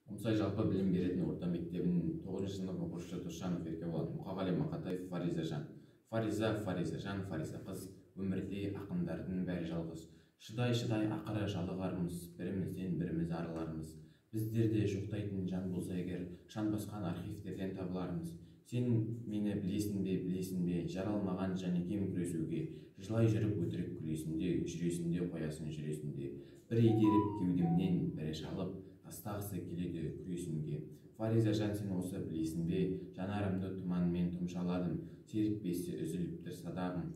Құмсай жалпы білім беретін орта мектебінің 9 сынып оқушысы Тұршанов Еркеболат, Мұқағали Мақатаев Фариза жан. Фариза жан, Фариза қыз, өмірде ақындардың бәрі жалғыз. Шыдай ақыры жалығармыз, бірімізден біріміз арылармыз. Біздерде жоқтайтын жан болса егер, шан басқан архивтерден табылармыз. Сен мені білесің бе, жаралмаған жәнекем күресуге, жылай жүріп өтірік күресінде, жүресінде қоясын жүресінде. Бір итеріп кеудемнен, бірі шалып, тастағысы келеді күресінге. Фариза жан, сен осы білесің бе, жанарымды тұманмен тұмшаладым, серіппесі үзіліптір садағым.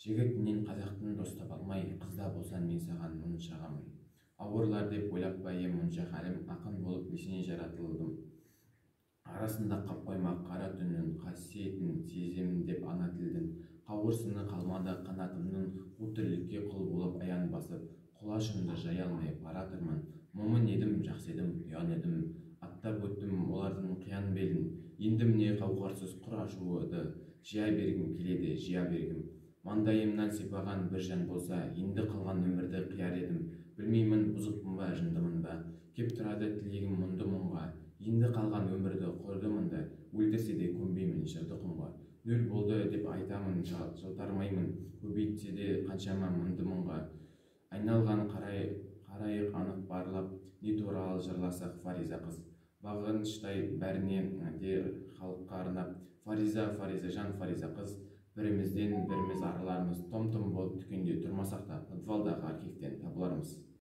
Жігітінен қазақтың достап алмай, қызда болсан мен саған мұң шағамын. Ауырлар деп ойлап па ем мұнша халім, ақын болып несіне жаратылдым. Арасында қап қоймақ қара түннің қасиетін сеземін деп ана тілдің. Қауырсыны қалмады қанатымның, қу тірлікке құл болып аян басып, құлашымды жая алмай баратырмын. Момын едім, жақсы едім, ұян едім, аттап өттім олардың қиян белін. Енді міне қауқарсыз құр ашуды жия бергім келеді, жия бергім. Маңдайымнан сипаған бір жан болса, енді қалған өмірді қияр едім. Білмеймін, бұзықпын ба, жындымын ба, кеп тұрады тілегім мұнды мұңға. Енді қалған өмірді құрдымынды, өлтірсе де көнбеймін жырды құмға. Нөл болды деп айтамын, жылтармаймын, көбейтсе де қаншама мұнды мұңға. Айналған қарайық анық барлап, не туралы жырласақ Фариза қыз. Бағыныштай бәріне де халыққа арнап, Фариза жан, Фариза қыз, бірімізден біріміз арылармыз, том-том болып дүкенде тұрмасақ та, подвалдағы архивтен табылармыз.